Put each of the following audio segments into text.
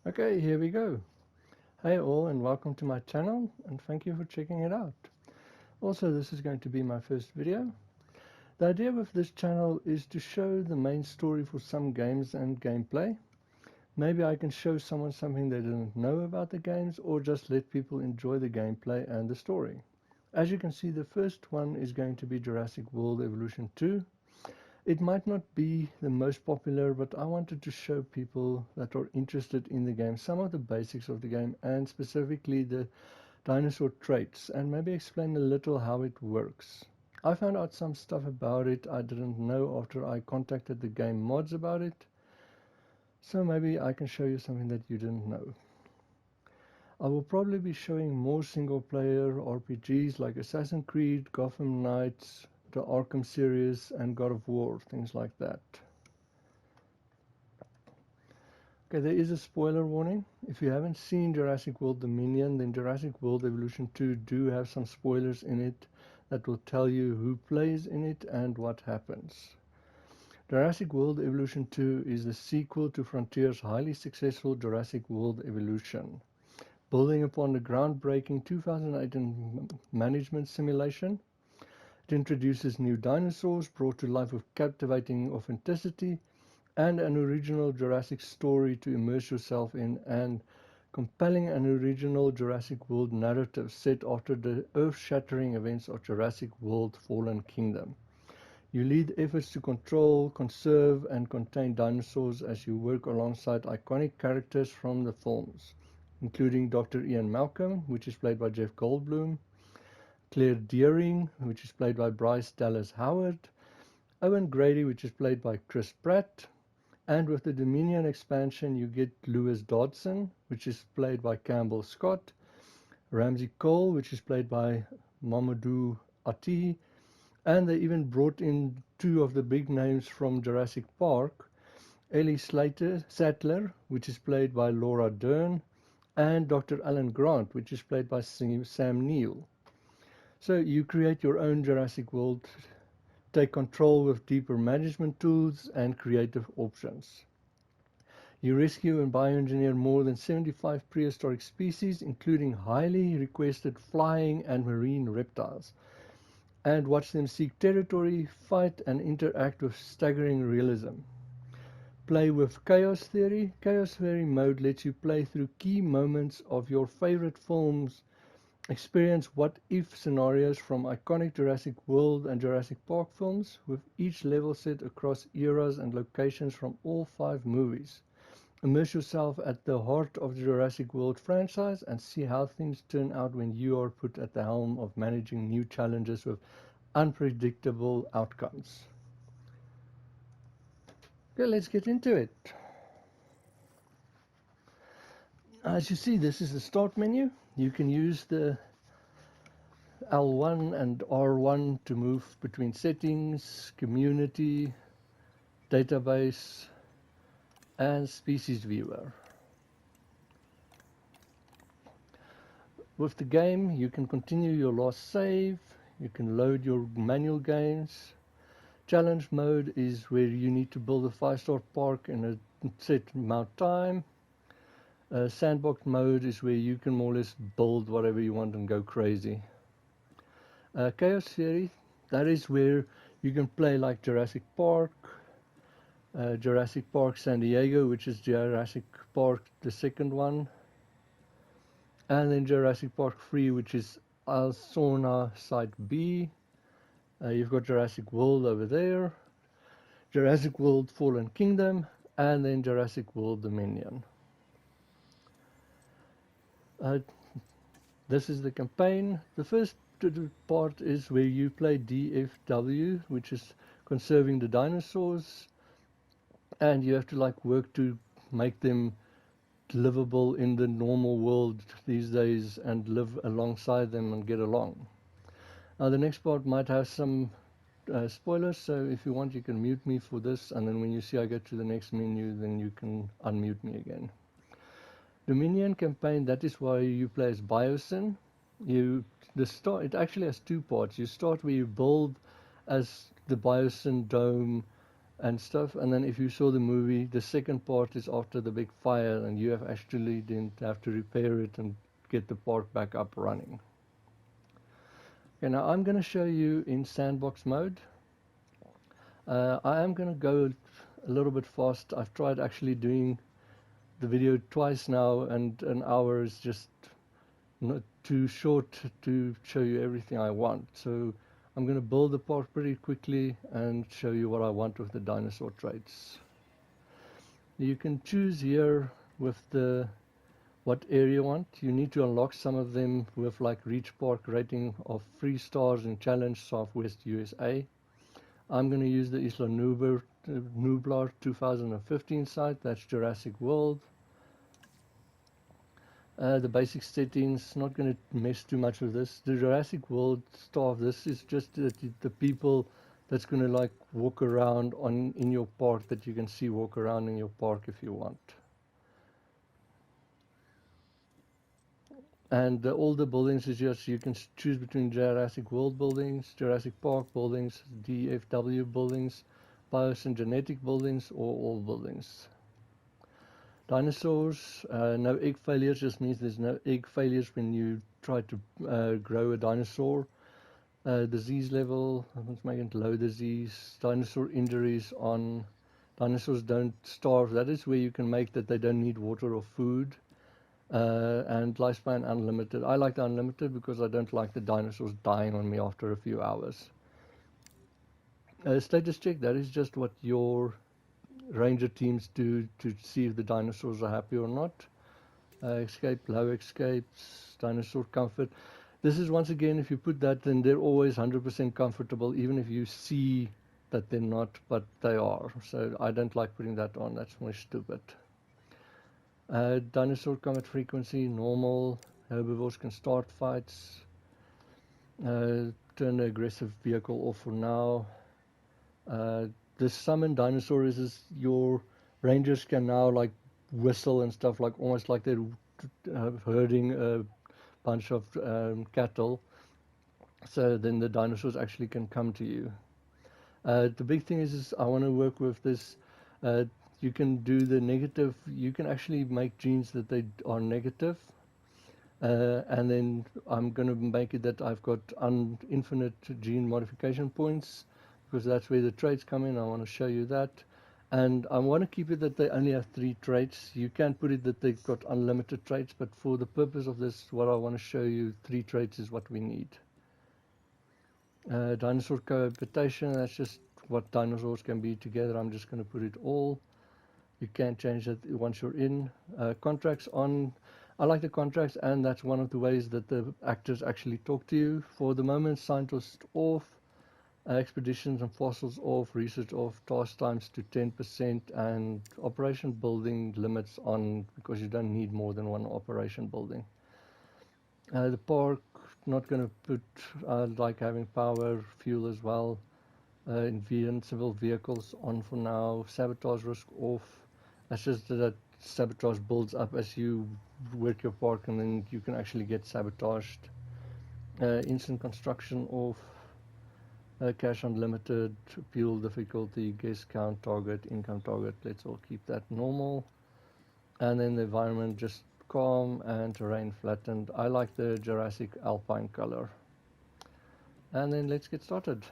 Okay, here we go. Hey all, and welcome to my channel, and thank you for checking it out. Also, this is going to be my first video. The idea with this channel is to show the main story for some games and gameplay. Maybe I can show someone something they didn't know about the games, or just let people enjoy the gameplay and the story. As you can see, the first one is going to be Jurassic World Evolution 2. It might not be the most popular, but I wanted to show people that are interested in the game some of the basics of the game, and specifically the dinosaur traits, and maybe explain a little how it works. I found out some stuff about it I didn't know after I contacted the game mods about it, so maybe I can show you something that you didn't know. I will probably be showing more single player RPGs like Assassin's Creed, Gotham Knights, the Arkham series, and God of War, things like that. Okay, there is a spoiler warning. If you haven't seen Jurassic World Dominion, then Jurassic World Evolution 2 do have some spoilers in it that will tell you who plays in it and what happens. Jurassic World Evolution 2 is the sequel to Frontier's highly successful Jurassic World Evolution. Building upon the groundbreaking 2008 management simulation, it introduces new dinosaurs brought to life with captivating authenticity and an original Jurassic story to immerse yourself in, and compelling and original Jurassic World narrative set after the earth-shattering events of Jurassic World Fallen Kingdom. You lead efforts to control, conserve, and contain dinosaurs as you work alongside iconic characters from the films, including Dr. Ian Malcolm, which is played by Jeff Goldblum, Claire Dearing, which is played by Bryce Dallas Howard, Owen Grady, which is played by Chris Pratt, and with the Dominion expansion you get Lewis Dodgson, which is played by Campbell Scott, Ramsay Cole, which is played by Mamoudou Athie, and they even brought in two of the big names from Jurassic Park, Ellie Sattler, which is played by Laura Durn, and Dr. Alan Grant, which is played by Sam Neill. So you create your own Jurassic World, take control with deeper management tools and creative options. You rescue and bioengineer more than 75 prehistoric species, including highly requested flying and marine reptiles, and watch them seek territory, fight, and interact with staggering realism. Play with Chaos Theory. Chaos Theory mode lets you play through key moments of your favorite films, experience what-if scenarios from iconic Jurassic World and Jurassic Park films, with each level set across eras and locations from all 5 movies. Immerse yourself at the heart of the Jurassic World franchise and see how things turn out when you are put at the helm of managing new challenges with unpredictable outcomes. Okay, let's get into it. As you see, this is the start menu. You can use the L1 and R1 to move between settings, community, database, and species viewer. With the game, you can continue your last save, you can load your manual games. Challenge mode is where you need to build a 5-star park in a set amount of time. Sandbox mode is where you can more or less build whatever you want and go crazy. Chaos Theory, that is where you can play like Jurassic Park, Jurassic Park San Diego, which is Jurassic Park the second one, and then Jurassic Park 3, which is Alsona Site B. You've got Jurassic World over there, Jurassic World Fallen Kingdom, and then Jurassic World Dominion. This is the campaign. The first part is where you play DFW, which is conserving the dinosaurs, and you have to like work to make them livable in the normal world these days and live alongside them and get along. Now the next part might have some spoilers, so if you want you can mute me for this, and then when you see I go to the next menu, then you can unmute me again. Dominion campaign, that is why you play as Biosyn. It actually has 2 parts. You start where you build as the Biosyn dome and stuff. And then if you saw the movie, the second part is after the big fire, and you have actually then have to repair it and get the park back up running. Okay, now I'm going to show you in sandbox mode. I am going to go a little bit fast. I've tried actually doing the video twice now, and an hour is just not too short to show you everything I want. So I'm going to build the park pretty quickly and show you what I want with the dinosaur traits. You can choose here with the what area you want. You need to unlock some of them with like reach park rating of 3 stars in Challenge Southwest USA. I'm going to use the Isla Nublar 2015 site. That's Jurassic World. The basic settings, not going to mess too much with this. The Jurassic World staff, this is just the people that's going to like walk around in your park, that you can see walk around in your park if you want. And all the buildings is just, you can choose between Jurassic World buildings, Jurassic Park buildings, DFW buildings, bios and genetic buildings, or all buildings. Dinosaurs, no egg failures, just means there's no egg failures when you try to grow a dinosaur. Disease level, let's make it low disease. Dinosaur injuries on, dinosaurs don't starve. That is where you can make that they don't need water or food. And lifespan unlimited. I like the unlimited because I don't like the dinosaurs dying on me after a few hours. Status check, that is just what your ranger teams do to see if the dinosaurs are happy or not. Escape, low escapes, dinosaur comfort. This is once again, if you put that, then they're always 100% comfortable, even if you see that they're not, but they are. So I don't like putting that on, that's more stupid. Dinosaur combat frequency, normal. Herbivores can start fights. Turn the aggressive vehicle off for now. The summon dinosaur is your rangers can now like whistle and stuff, like almost like they're herding a bunch of cattle. So then the dinosaurs actually can come to you. The big thing is I want to work with this. You can do the negative. You can actually make genes that they are negative. And then I'm going to make it that I've got infinite gene modification points, because that's where the traits come in. I want to show you that. And I want to keep it that they only have 3 traits. You can put it that they've got unlimited traits, but for the purpose of this, what I want to show you, 3 traits is what we need. Dinosaur cohabitation, that's just what dinosaurs can be together. I'm just going to put it all. You can't change that once you're in. Contracts on. I like the contracts, and that's one of the ways that the actors actually talk to you. For the moment, scientists off. Expeditions and fossils off, research off, task times to 10%, and operation building limits on, because you don't need more than 1 operation building. The park, not going to put, like having power, fuel as well. Civil vehicles on for now. Sabotage risk off. That's just that sabotage builds up as you work your park, and then you can actually get sabotaged. Instant construction off. Cash unlimited, fuel difficulty, guest count, target, income target, let's all keep that normal. And then the environment just calm, and terrain flattened. I like the Jurassic Alpine color. And then let's get started.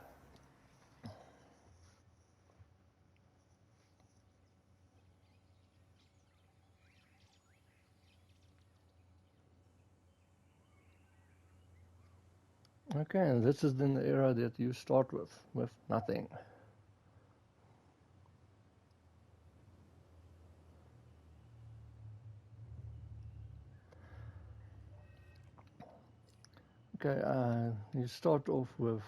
Okay, and this is then the era that you start with nothing. Okay, you start off with,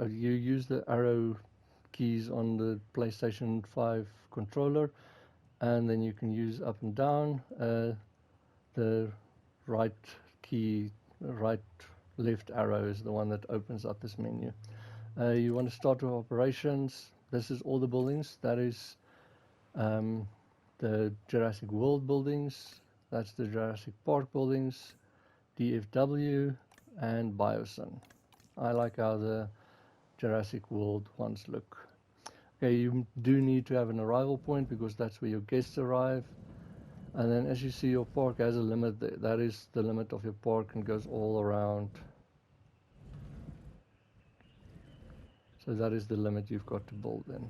you use the arrow keys on the PlayStation 5 controller, and then you can use up and down. The right key, left arrow is the one that opens up this menu. You want to start with operations. This is all the buildings. That is the Jurassic World buildings. That's the Jurassic Park buildings, DFW, and Biosan. I like how the Jurassic World ones look. Okay, you do need to have an arrival point because that's where your guests arrive. And then as you see, your park has a limit. That is the limit of your park and goes all around. So that is the limit you've got to build in.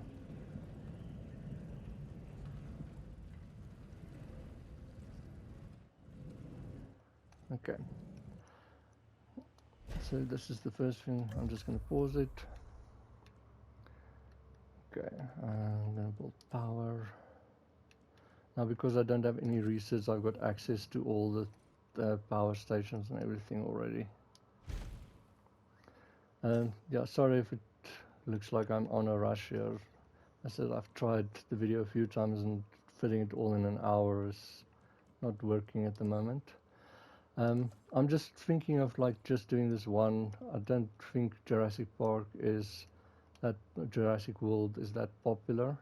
Okay. So this is the first thing. I'm just going to pause it. Okay, I'm going to build power. Now because I don't have any resets, I've got access to all the power stations and everything already. Yeah, sorry if it looks like I'm on a rush here. I said I've tried the video a few times and fitting it all in an hour is not working at the moment. I'm just thinking of like just doing this one. I don't think Jurassic World is that popular.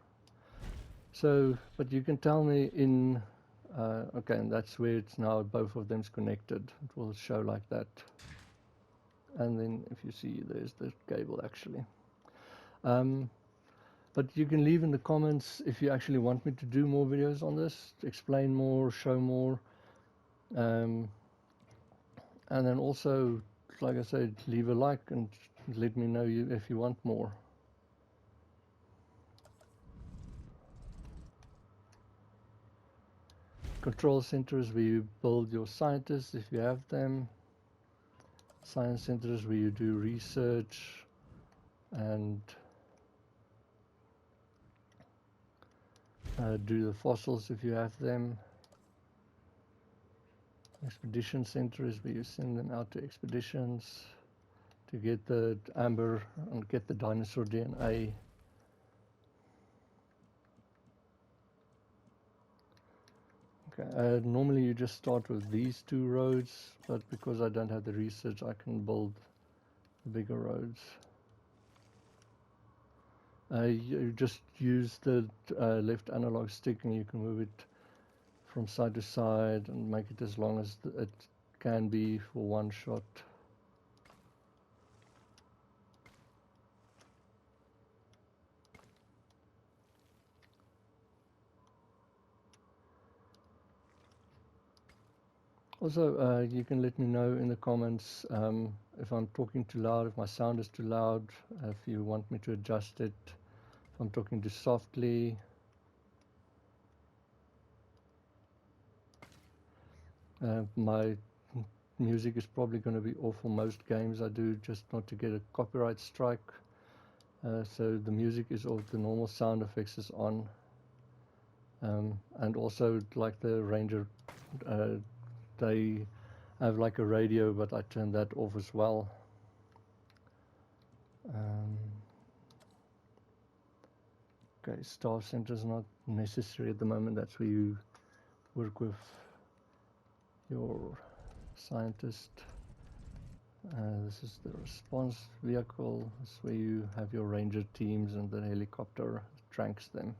So, but you can tell me in, okay, and that's where it's now, both of them's connected. It will show like that. And then if you see, there's the cable actually. But you can leave in the comments if you actually want me to do more videos on this, to explain more, show more. And then also, like I said, leave a like and let me know if you want more. Control centers where you build your scientists if you have them. Science centers where you do research and do the fossils if you have them. Expedition centers where you send them out to expeditions to get the amber and get the dinosaur DNA. Okay, normally you just start with these two roads, but because I don't have the research, I can build the bigger roads. You just use the left analog stick and you can move it from side to side and make it as long as it can be for one shot. Also, you can let me know in the comments if I'm talking too loud, if my sound is too loud, if you want me to adjust it, if I'm talking too softly. My music is probably going to be off for most games I do, just not to get a copyright strike. So the music is off, the normal sound effects is on. And also, like the Ranger, they have like a radio, but I turn that off as well. Okay, staff center is not necessary at the moment. That's where you work with your scientist. This is the response vehicle. This is where you have your ranger teams and the helicopter tranks them.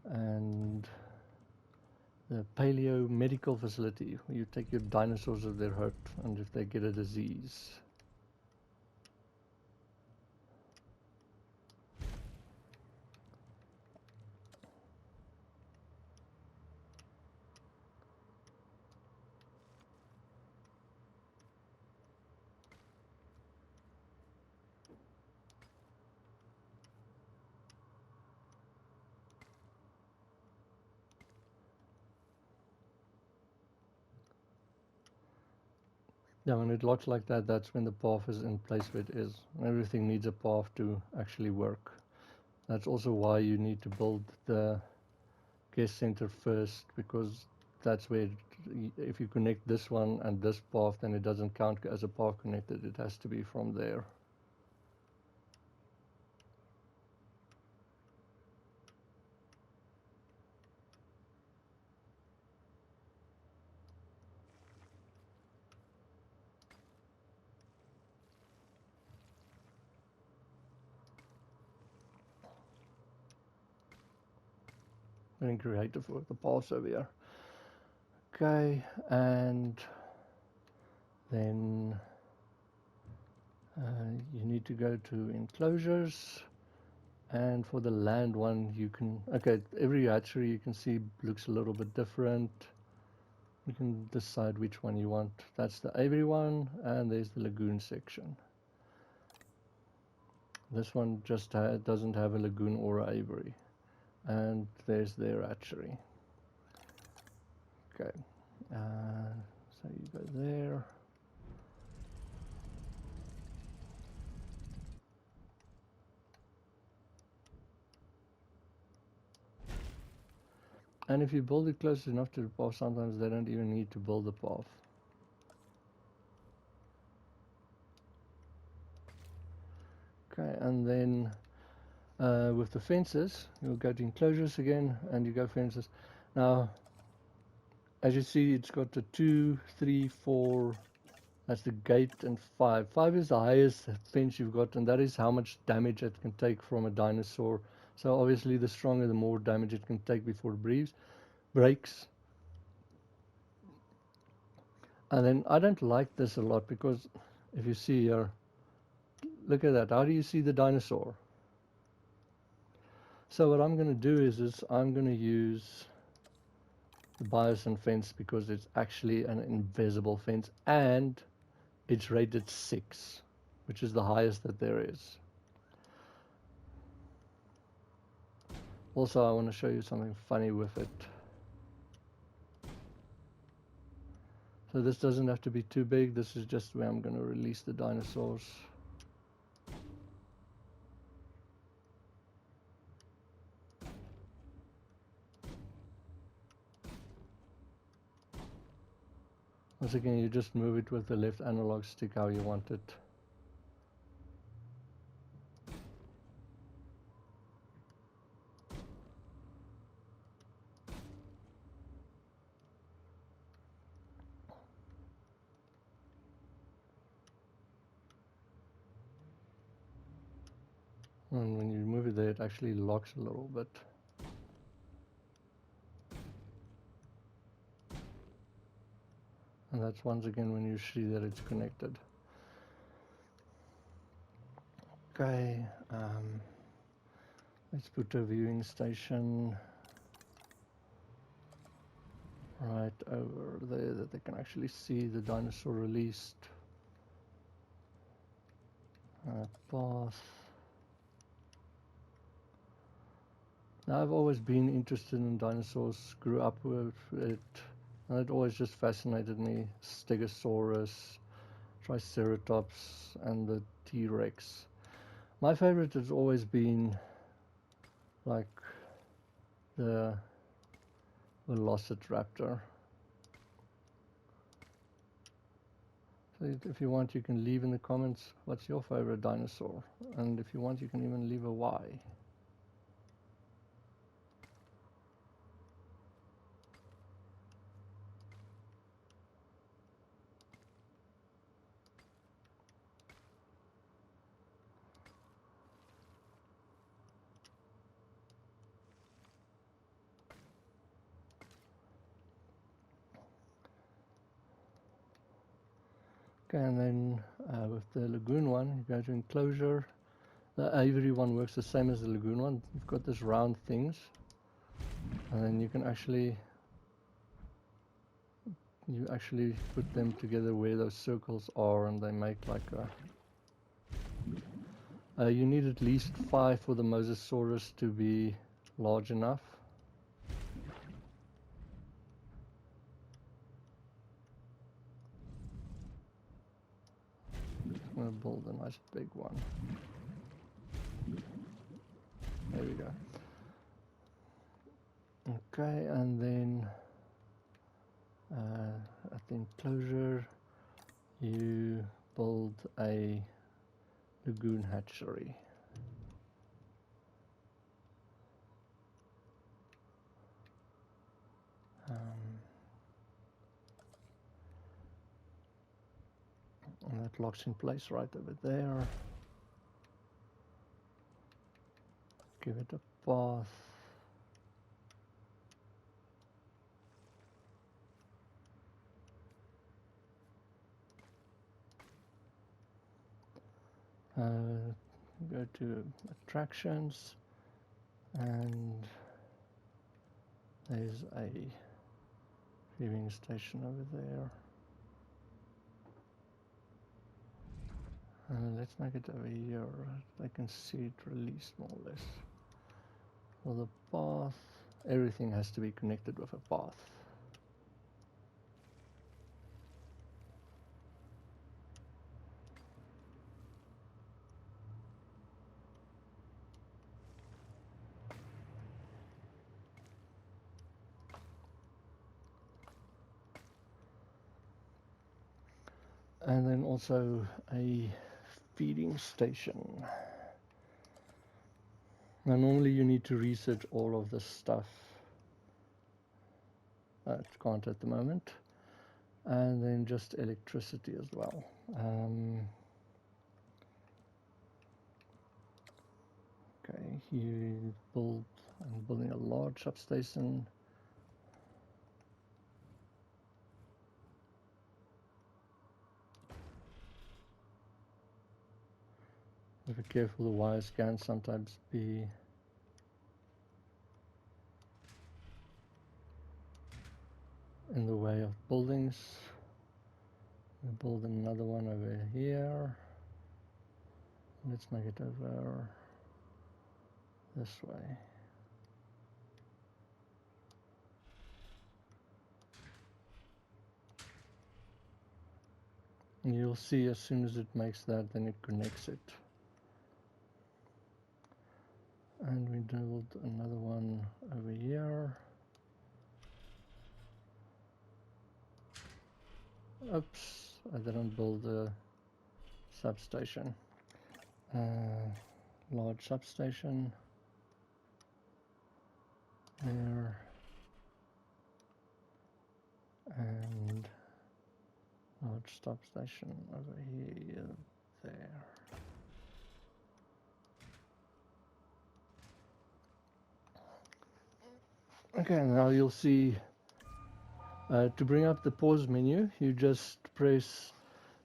And the paleo medical facility, where you take your dinosaurs if they're hurt and if they get a disease. Yeah, when it locks like that, that's when the path is in place where it is. Everything needs a path to actually work. That's also why you need to build the guest center first, because that's where, if you connect this one and this path, then it doesn't count as a path connected. It has to be from there. Getting creative with the paths over here. Okay, and then you need to go to enclosures, And for the land one, you can, okay, every hatchery you can see looks a little bit different. You can decide which one you want. That's the aviary one, and there's the lagoon section. This one just doesn't have a lagoon or an aviary. And there's their hatchery. Okay, so you go there. And if you build it close enough to the path, sometimes they don't even need to build the path. Okay, and then with the fences, you'll go to enclosures again, and you go fences. Now, as you see, it's got the 2, 3, 4, that's the gate, and 5. 5 is the highest fence you've got, and that is how much damage it can take from a dinosaur. So obviously the stronger, the more damage it can take before it breaks. And then I don't like this a lot, because if you see here, look at that, how do you see the dinosaur? So what I'm going to do is I'm going to use the Biosin fence, because it's actually an invisible fence, and it's rated 6, which is the highest that there is. Also, I want to show you something funny with it. So this doesn't have to be too big. This is just where I'm going to release the dinosaurs. Once again, you just move it with the left analog stick how you want it. And when you move it there, it actually locks a little bit. And that's once again when you see that it's connected. Okay, let's put a viewing station right over there that they can actually see the dinosaur released. Path. Now, I've always been interested in dinosaurs, grew up with it, and it always just fascinated me. Stegosaurus, Triceratops, and the T-Rex. My favorite has always been like the Velociraptor. So if you want, you can leave in the comments what's your favorite dinosaur, and if you want, you can even leave a why. Okay, and then with the lagoon one, you go to enclosure. The aviary one works the same as the lagoon one. You've got this round things, and then you can actually put them together where those circles are, and they make like a. You need at least 5 for the Mosasaurus to be large enough. I'm going to build a nice big one. There we go. Okay, and then at the enclosure you build a lagoon hatchery. And that locks in place right over there. Give it a path. Go to attractions, and there's a viewing station over there. Let's make it over here. I can see it released more or less. For the path, everything has to be connected with a path. And then also a feeding station. Now normally you need to research all of this stuff. It can't at the moment. And then just electricity as well. Okay, I'm building a large substation. Be careful, the wires can sometimes be in the way of buildings. We'll build another one over here. Let's make it over this way. And you'll see as soon as it makes that, then it connects it. And we build another one over here. Oops, I didn't build a substation. Large substation there, and large substation over here, there. Okay, now you'll see to bring up the pause menu, you just press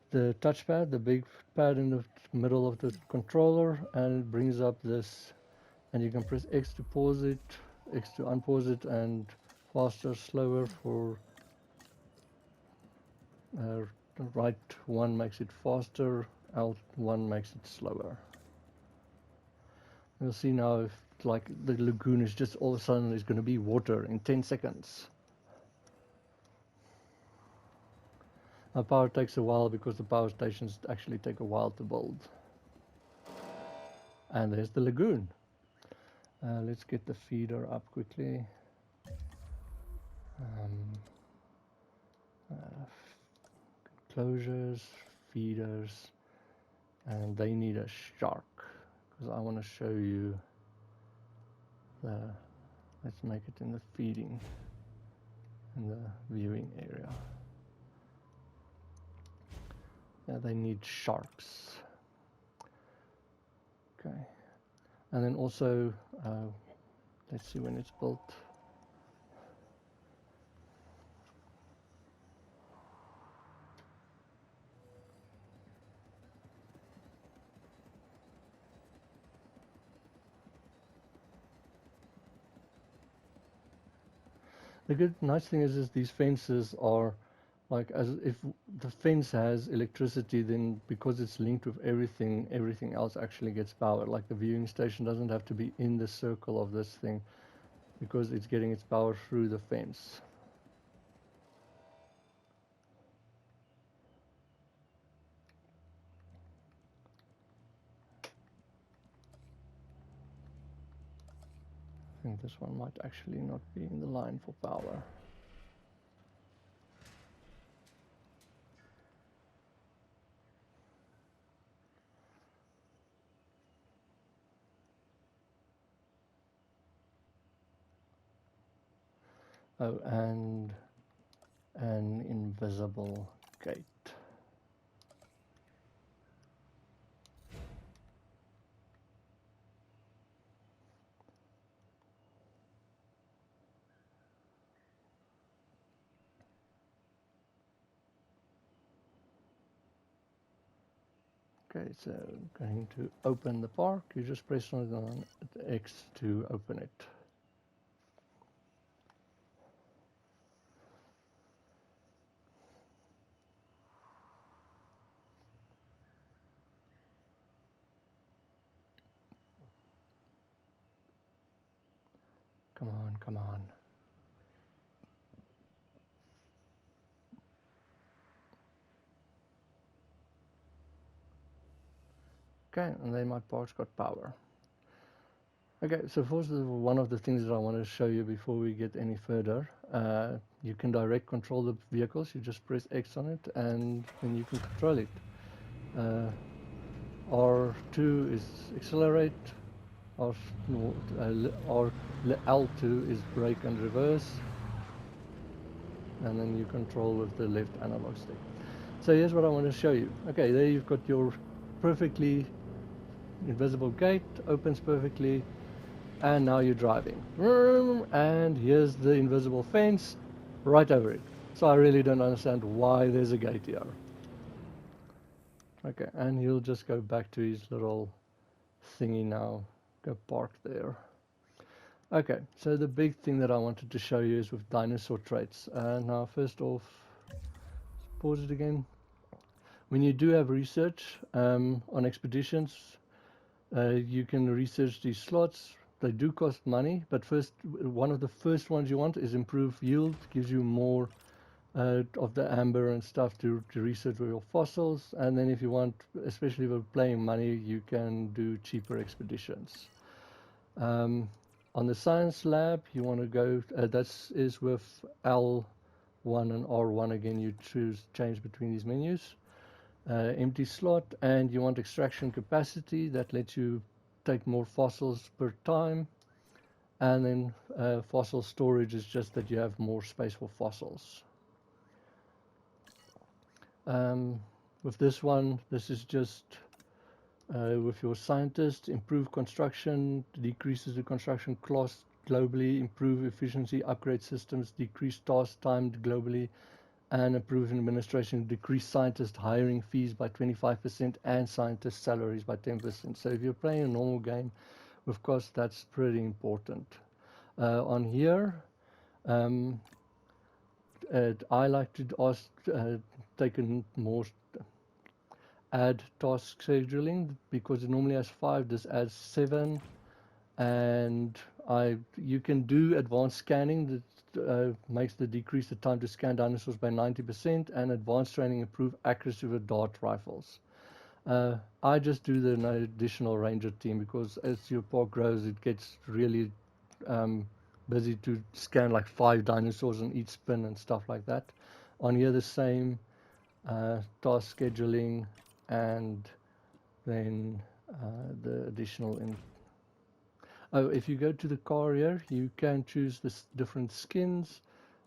the touchpad, the big pad in the middle of the controller, and it brings up this, and you can press X to pause it, X to unpause it, and faster, slower for right one makes it faster, out one makes it slower. You'll see now if like the lagoon is just all of a sudden is going to be water in 10 seconds. Now power takes a while because the power stations actually take a while to build. And there's the lagoon. Let's get the feeder up quickly. Closures, feeders, and they need a shark because I want to show you the, let's make it in the feeding, in the viewing area. Yeah, they need sharks. Okay, and then also let's see when it's built. The nice thing is these fences are like, as if the fence has electricity, then because it's linked with everything, everything else actually gets power. Like the viewing station doesn't have to be in the circle of this thing because it's getting its power through the fence. I think this one might actually not be in the line for power. Oh, and an invisible gate. Okay, so going to open the park. You just press on X to open it. Come on, come on. Okay, and then my park's got power. Okay, so first one of the things that I want to show you before we get any further, you can direct control the vehicles. You just press X on it and then you can control it. R2 is accelerate, L2 is brake and reverse, and then you control with the left analog stick. So here's what I want to show you. Okay, there you've got your perfectly invisible gate, opens perfectly, and now you're driving. And here's the invisible fence right over it. So I really don't understand why there's a gate here. Okay, and he'll just go back to his little thingy now. Go park there. Okay, so the big thing that I wanted to show you is with dinosaur traits. Now, first off, pause it again. When you do have research on expeditions, you can research these slots. They do cost money, but first, one of the first ones you want is improve yield. Gives you more of the amber and stuff to research with your fossils. And then if you want, especially for playing money, you can do cheaper expeditions. On the science lab, you want to go, that is with L1 and R1 again, you change between these menus. Empty slot, and you want extraction capacity, that lets you take more fossils per time. And then fossil storage is just that you have more space for fossils. With this one, this is just with your scientist, improve construction, decreases the construction cost globally, improve efficiency, upgrade systems, decrease task time globally, and improve administration, decrease scientist hiring fees by 25% and scientist salaries by 10%. So if you're playing a normal game, of course, that's pretty important. On here, I like to ask, take a more add task scheduling, because it normally has 5, this adds 7, and you can do advanced scanning that makes the decrease the time to scan dinosaurs by 90%, and advanced training improve accuracy with dart rifles. I just do the additional ranger team because as your park grows, it gets really busy to scan like 5 dinosaurs on each spin and stuff like that. On here, the same task scheduling, and then the additional if you go to the car here, you can choose the different skins.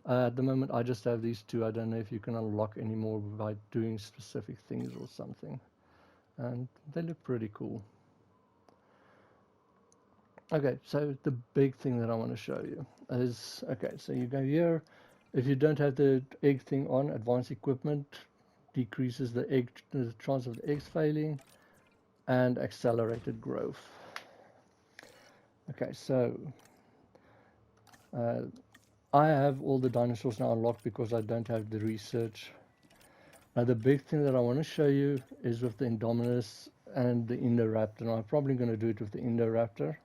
At the moment, I just have these 2. I don't know if you can unlock any more by doing specific things or something. And they look pretty cool. Okay, so the big thing that I want to show you is, okay, so you go here. If you don't have the egg thing on, advanced equipment decreases the chance of the eggs failing, and accelerated growth. Okay, so I have all the dinosaurs now unlocked because I don't have the research. Now the big thing that I want to show you is with the Indominus and the Indoraptor. Now I'm probably going to do it with the Indoraptor.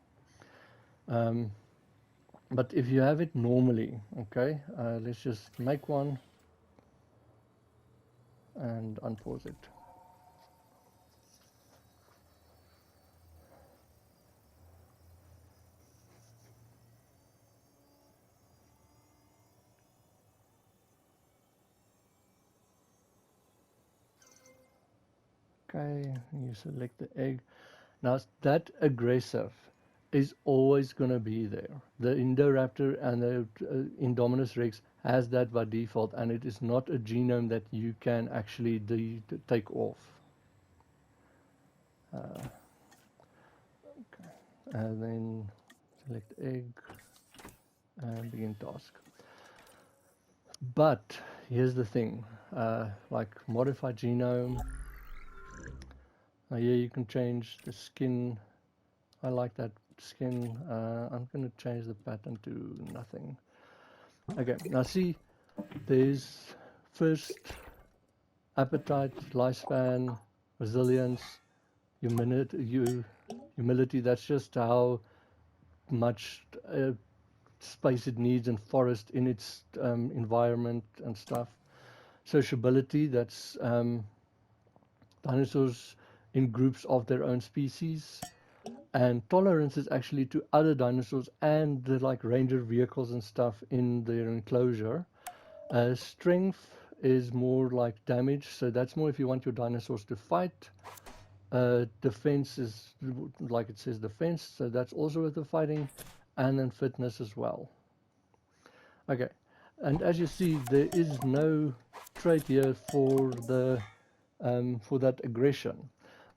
But if you have it normally, okay, let's just make one and unpause it. Okay, you select the egg. Now that aggressive is always going to be there. The Indoraptor and the Indominus Rex has that by default, and it is not a genome that you can actually take off. Okay. And then select egg and begin task. But here's the thing, like modify genome, Now here you can change the skin. I like that skin. I'm going to change the pattern to nothing. Okay, now see, there's first appetite, lifespan, resilience, humility. That's just how much space it needs and forest in its environment and stuff. Sociability, that's dinosaurs in groups of their own species. And tolerance is actually to other dinosaurs and the like ranger vehicles and stuff in their enclosure. Strength is more like damage, so that's more if you want your dinosaurs to fight. Defense is like it says defense, so that's also with the fighting, and then fitness as well. Okay, and as you see, there is no trait here for the for that aggression.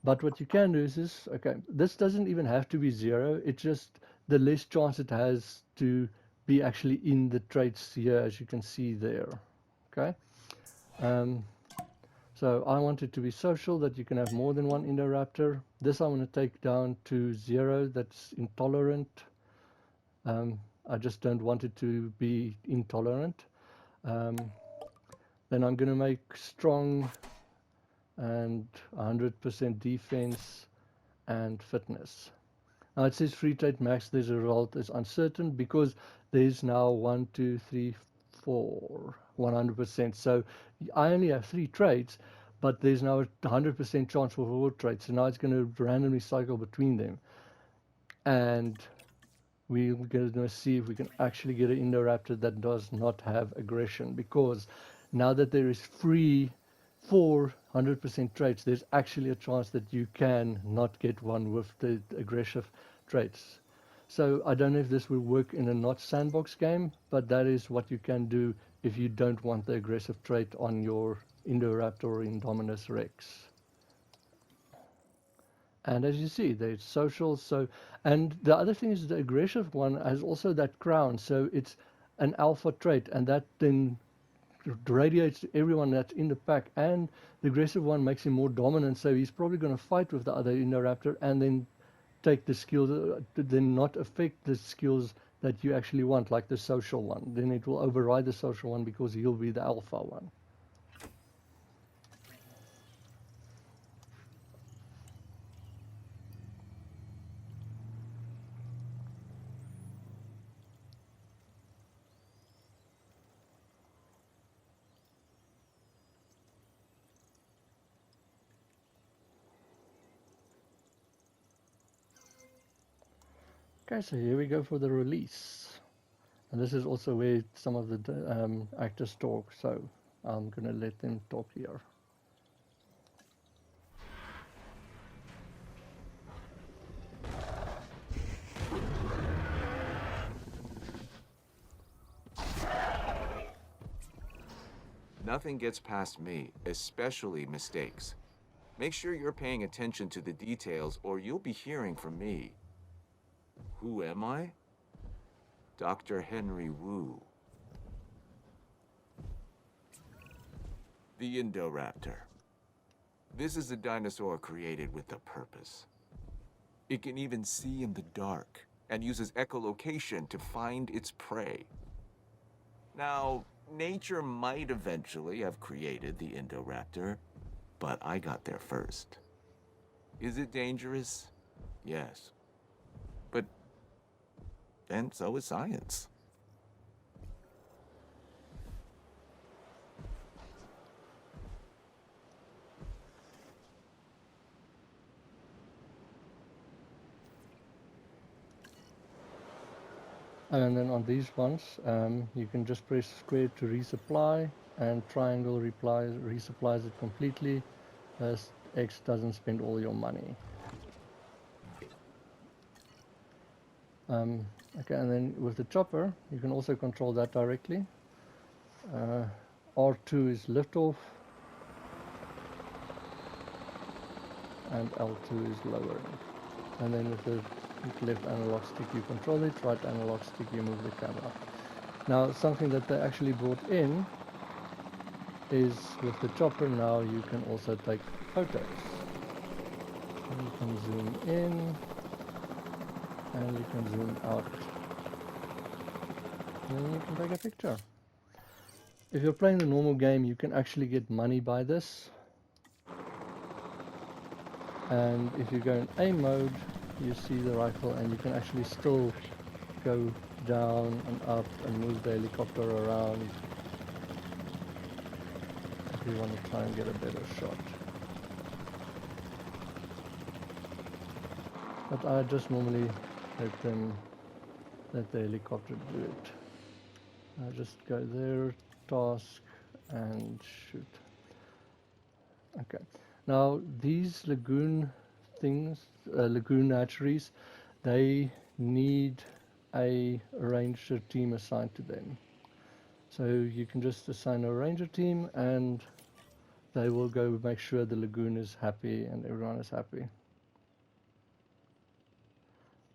But what you can do is okay, this doesn't even have to be 0. It's just the less chance it has to be actually in the traits here, as you can see there. Okay. So I want it to be social, that you can have more than one Indoraptor. This I want to take down to 0, that's intolerant. I just don't want it to be intolerant. Then I'm going to make strong and 100% defense and fitness. Now it says free trait max, this result is uncertain because there's now 1, 2, 3, 4, 100%. So I only have 3 traits, but there's now a 100% chance for 4 traits. So now it's going to randomly cycle between them. And we're going to see if we can actually get an Indoraptor that does not have aggression, because now that there is free 4 100% traits, there's actually a chance that you can not get one with the aggressive traits. So I don't know if this will work in a not sandbox game, but that is what you can do if you don't want the aggressive trait on your Indoraptor or Indominus Rex. And as you see, there's social. So, and the other thing is the aggressive one has also that crown, so it's an alpha trait, and that then radiates to everyone that's in the pack, and the aggressive one makes him more dominant, so he's probably going to fight with the other Indoraptor and then take the skills, then not affect the skills that you actually want, like the social one. Then it will override the social one because he'll be the alpha one. Okay, so here we go for the release. And this is also where some of the actors talk, so I'm going to let them talk here. Nothing gets past me, especially mistakes. Make sure you're paying attention to the details or you'll be hearing from me. Who am I? Dr. Henry Wu. The Indoraptor. This is a dinosaur created with a purpose. It can even see in the dark and uses echolocation to find its prey. Now, nature might eventually have created the Indoraptor, but I got there first. Is it dangerous? Yes. But then so is science. And then on these ones, you can just press square to resupply, and triangle resupplies it completely, as X doesn't spend all your money. Okay, and then with the chopper, you can also control that directly. R2 is liftoff, and L2 is lowering. And then with the left analog stick you control it, right analog stick you move the camera. Now something that they actually brought in is with the chopper now you can also take photos. You can zoom in and you can zoom out. And then you can take a picture. If you're playing the normal game, you can actually get money by this. And if you go in A mode, you see the rifle and you can actually still go down and up and move the helicopter around if you want to try and get a better shot. But I just normally let the helicopter do it. I just go there, task, and shoot. Okay. Now these lagoon things, lagoon hatcheries, they need a ranger team assigned to them. So you can just assign a ranger team and they will go make sure the lagoon is happy and everyone is happy.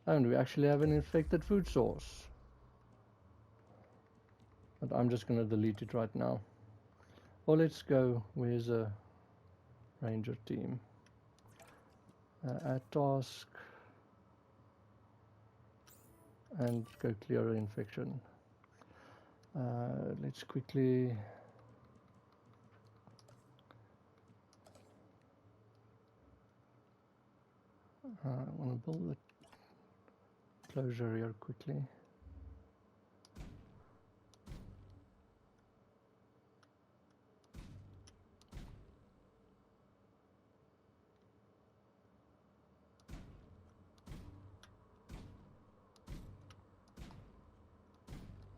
And we actually have an infected food source. But I'm just going to delete it right now. Or let's go, where's a ranger team? Add task. And go clear infection. Let's quickly I want to build a closure here quickly.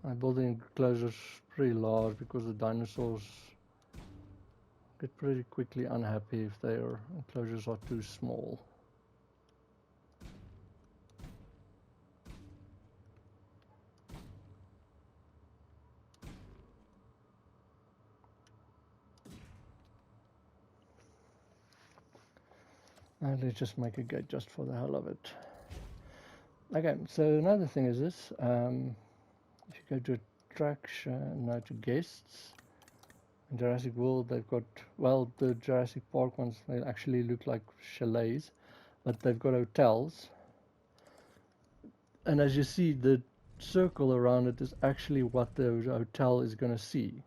I'm building enclosures pretty large because the dinosaurs get pretty quickly unhappy if their enclosures are too small. And let's just make a gate just for the hell of it. Okay, so another thing is this. If you go to attraction, no, to guests, in Jurassic World they've got, well, the Jurassic Park ones, they actually look like chalets, but they've got hotels. And as you see, the circle around it is actually what the hotel is going to see.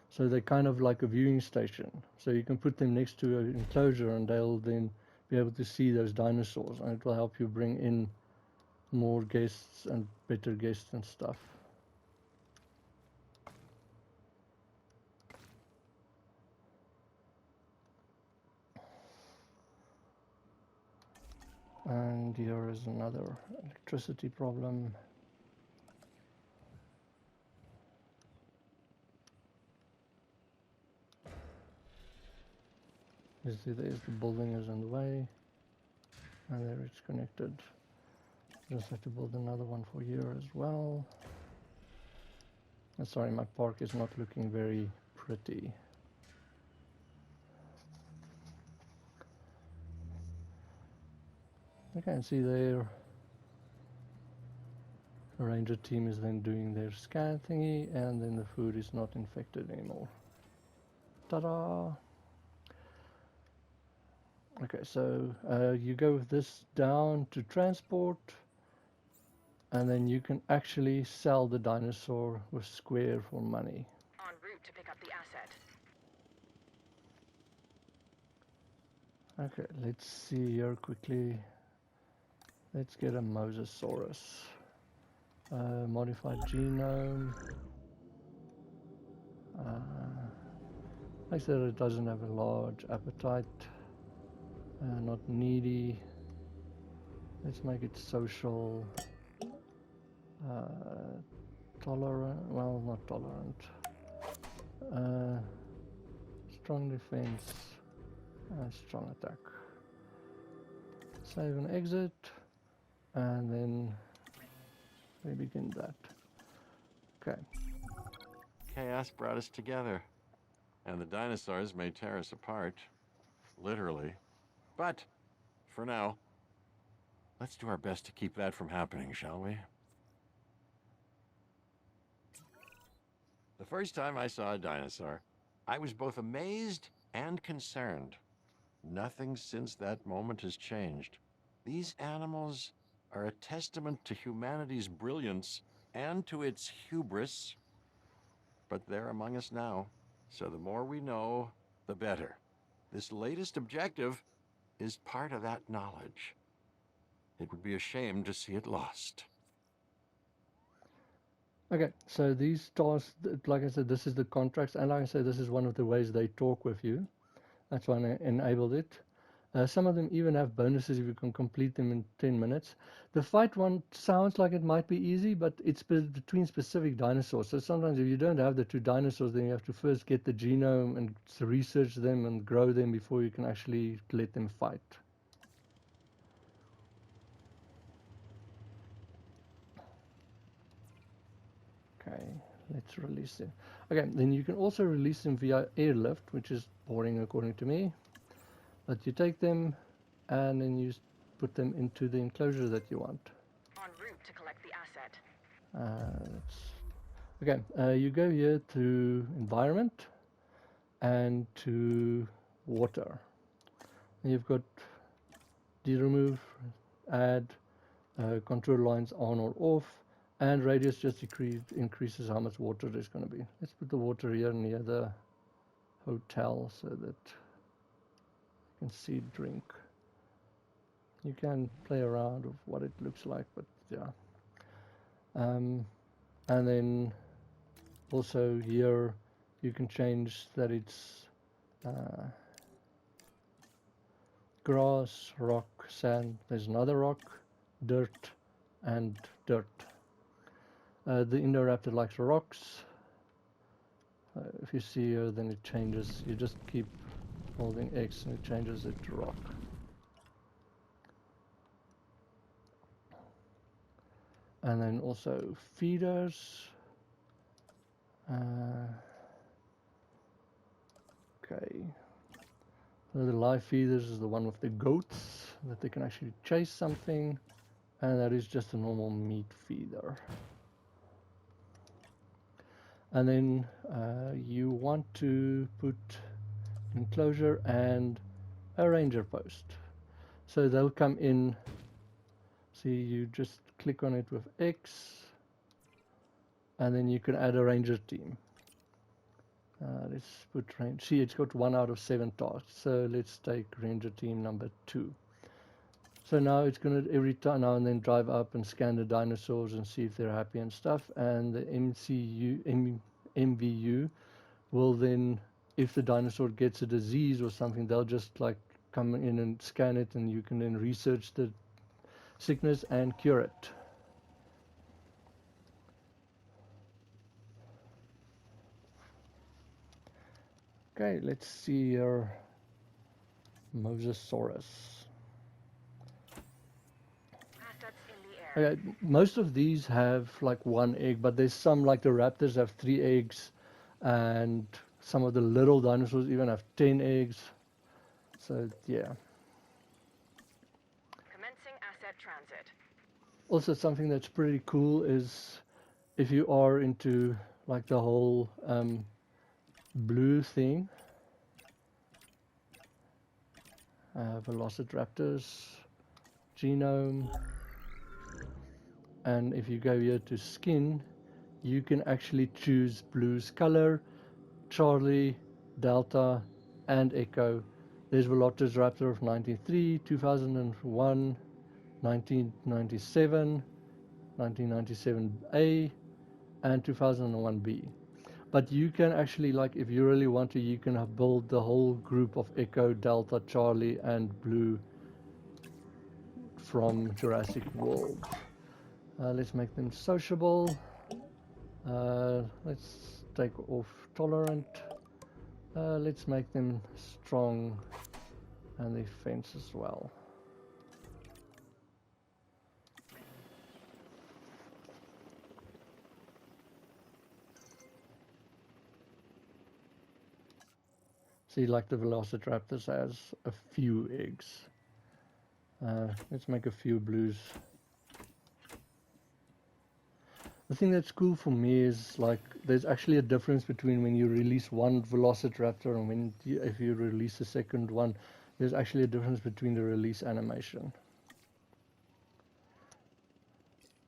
So they're kind of like a viewing station. So you can put them next to an enclosure and they'll then be able to see those dinosaurs, and it will help you bring in more guests and better guests and stuff. And here is another electricity problem. You see there's the building is in the way, and there it's connected. Just have to build another one for here as well. Sorry, my park is not looking very pretty. You can see there the ranger team is then doing their scan thingy, and then the food is not infected anymore. Ta-da! Okay, so you go with this down to transport, and then you can actually sell the dinosaur with Square for money. En route to pick up the asset. Okay, let's see here quickly. Let's get a Mosasaurus. Modified genome. Like I said, it doesn't have a large appetite. Not needy. Let's make it social. Tolerant. Well, not tolerant. Strong defense. And strong attack. Save and exit. And then we begin that. Okay. Chaos brought us together, and the dinosaurs may tear us apart, literally. But, for now, let's do our best to keep that from happening, shall we? The first time I saw a dinosaur, I was both amazed and concerned. Nothing since that moment has changed. These animals are a testament to humanity's brilliance and to its hubris, but they're among us now, so the more we know, the better. This latest objective is part of that knowledge. It would be a shame to see it lost. Okay, so these tasks, like I said, this is the contracts, and like I said, this is one of the ways they talk with you. That's why I enabled it. Some of them even have bonuses if you can complete them in 10 minutes. The fight one sounds like it might be easy, but it's between specific dinosaurs. So sometimes if you don't have the two dinosaurs, then you have to first get the genome and research them and grow them before you can actually let them fight. Okay, let's release them. Okay, then you can also release them via airlift, which is boring according to me. But you take them and then you put them into the enclosure that you want. En route to collect the asset. You go here to environment and to water. And you've got remove, add, control lines on or off, and radius just increases how much water there's going to be. Let's put the water here near the hotel so that you can see drink. You can play around with what it looks like, but yeah. And then also here you can change that it's grass, rock, sand. There's another rock, dirt, and dirt. The Indoraptor likes rocks. If you see here, then it changes. You just keep holding X and it changes it to rock. And then also feeders. Okay. So the live feeders is the one with the goats, that they can actually chase something. And that is just a normal meat feeder. And then you want to put enclosure and a ranger post. So they'll come in. See, you just click on it with X, and then you can add a ranger team. Let's put range. See, it's got 1 out of 7 tasks. So let's take ranger team number 2. So now it's going to every time now and then drive up and scan the dinosaurs and see if they're happy and stuff. And the MVU will then, if the dinosaur gets a disease or something, they'll just like come in and scan it, and you can then research the sickness and cure it. Okay, let's see your Mosasaurus. Okay, most of these have like 1 egg, but there's some, like the raptors have 3 eggs, and some of the little dinosaurs even have 10 eggs. So yeah. Commencing asset transit. Also, something that's pretty cool is if you are into like the whole blue thing, Velociraptors, genome, and if you go here to skin, you can actually choose blue's color, Charlie, Delta, and Echo. There's Velociraptor of 93, 2001, 1997, 1997A, and 2001B. But you can actually, like, if you really want to, you can build the whole group of Echo, Delta, Charlie, and Blue from Jurassic World. Let's make them sociable. Let's take off tolerant. Let's make them strong and defense as well. See, like the Velociraptors has a few eggs. Let's make a few blues. The thing that's cool for me is like there's actually a difference between when you release one Velociraptor and if you release the second one. There's actually a difference between the release animation.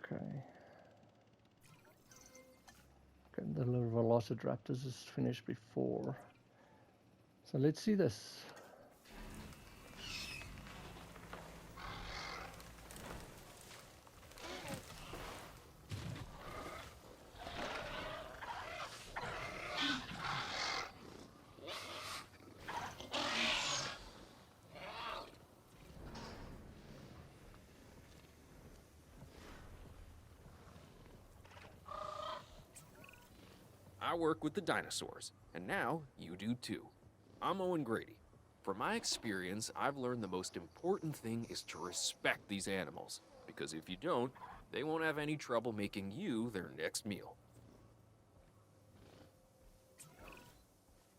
Okay. Okay, the little Velociraptors is finished before. So let's see this. I work with the dinosaurs, and now you do too. I'm Owen Grady. From my experience, I've learned the most important thing is to respect these animals, because if you don't, they won't have any trouble making you their next meal.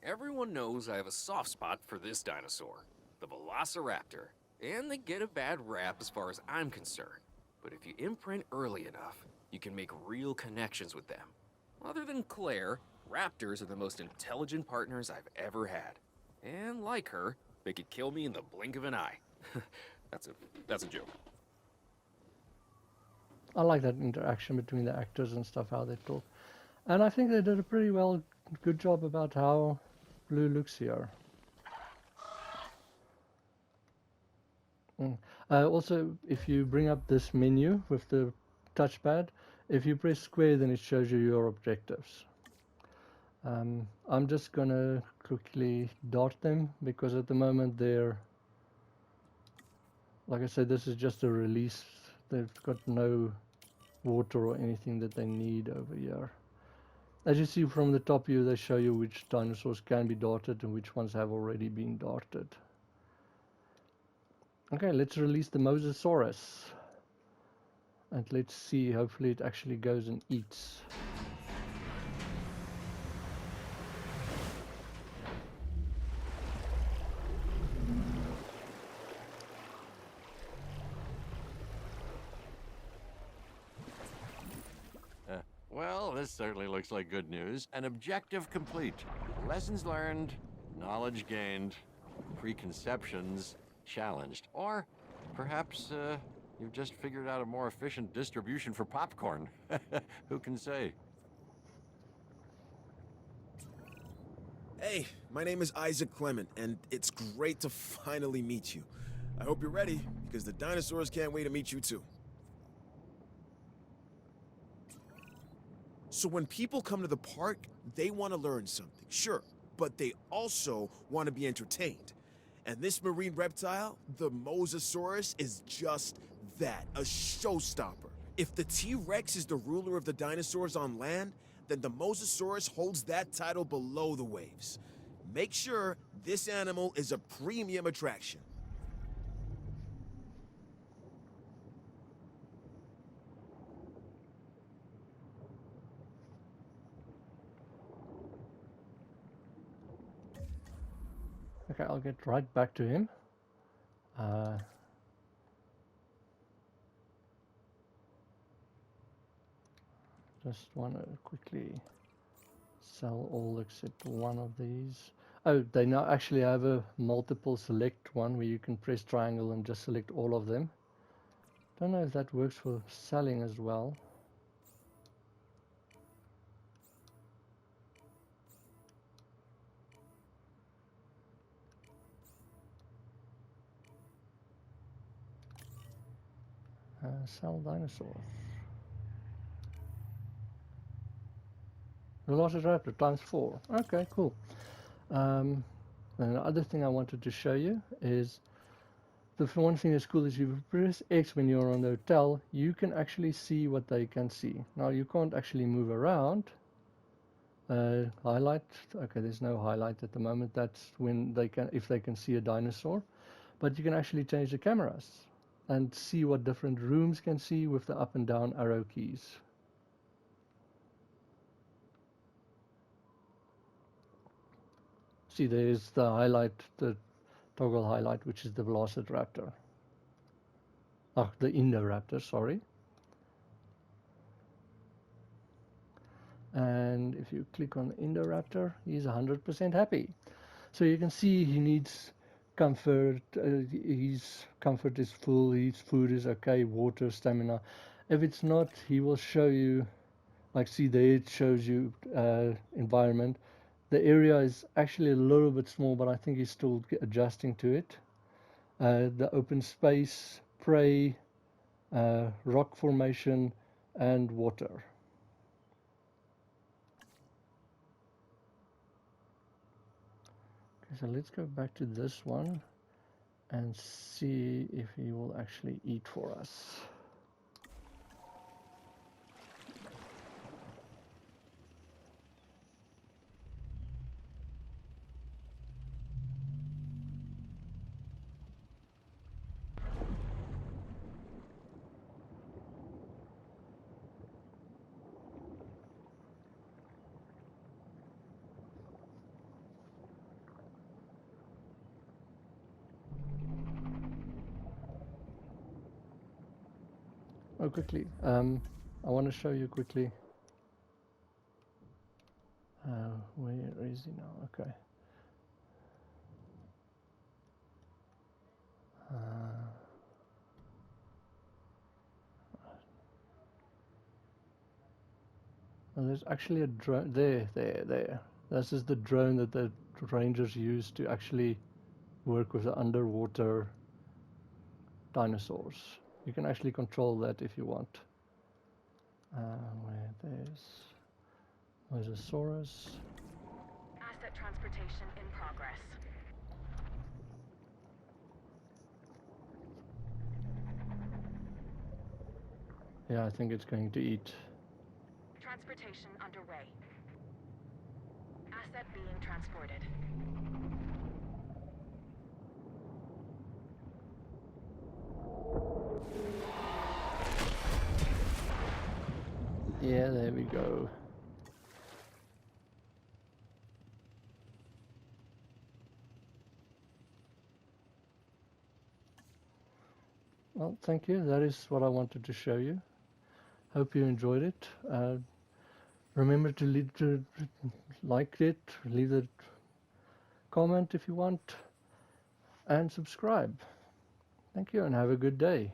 Everyone knows I have a soft spot for this dinosaur, the Velociraptor, and they get a bad rap as far as I'm concerned. But if you imprint early enough, you can make real connections with them. Other than Claire, raptors are the most intelligent partners I've ever had. And like her, they could kill me in the blink of an eye. That's a joke. I like that interaction between the actors and stuff, how they talk. And I think they did a pretty good job about how Blue looks here. Also, if you bring up this menu with the touchpad, if you press square, then it shows you your objectives. I'm just gonna quickly dart them because at the moment they're, like I said, this is just a release. They've got no water or anything that they need over here. As you see from the top view, they show you which dinosaurs can be darted and which ones have already been darted. Okay, let's release the Mosasaurus. And let's see, hopefully it actually goes and eats. Well, this certainly looks like good news. An objective complete. Lessons learned, knowledge gained, preconceptions challenged. Or perhaps you've just figured out a more efficient distribution for popcorn. Who can say? Hey, my name is Isaac Clement, and it's great to finally meet you. I hope you're ready, because the dinosaurs can't wait to meet you too. So when people come to the park, they want to learn something, sure, but they also want to be entertained. And this marine reptile, the Mosasaurus, is just that, a showstopper. If the T-Rex is the ruler of the dinosaurs on land, then the Mosasaurus holds that title below the waves. Make sure this animal is a premium attraction. Okay, I'll get right back to him. Just want to quickly sell all except one of these. Oh, they now actually have a multiple select one where you can press triangle and just select all of them. Don't know if that works for selling as well. Sell dinosaurs. Velociraptor times 4. Okay, cool. And the other thing I wanted to show you is the one thing that's cool is if you press X when you're on the hotel, you can actually see what they can see. Now you can't actually move around. Highlight. Okay, there's no highlight at the moment. That's when they can, if they can see a dinosaur. But you can actually change the cameras and see what different rooms can see with the up and down arrow keys. See, there's the highlight, the toggle highlight, which is the Velociraptor. Oh, the Indoraptor, sorry. And if you click on the Indoraptor, he's 100% happy. So you can see he needs comfort. His comfort is full. His food is okay. Water, stamina. If it's not, he will show you. Like, see there, it shows you environment. The area is actually a little bit small, but I think he's still adjusting to it. The open space, prey, rock formation, and water. Okay, so let's go back to this one and see if he will actually eat for us. Oh, quickly. I want to show you quickly. Where is he now? Okay. Well, there's actually a drone. There. This is the drone that the rangers use to actually work with the underwater dinosaurs. You can actually control that if you want. Where there's Mosasaurus. Asset transportation in progress. Yeah, I think it's going to eat. Transportation underway. Asset being transported. Yeah, there we go. Well, thank you. That is what I wanted to show you. Hope you enjoyed it. Remember to like it, leave a comment if you want, and subscribe. Thank you and have a good day.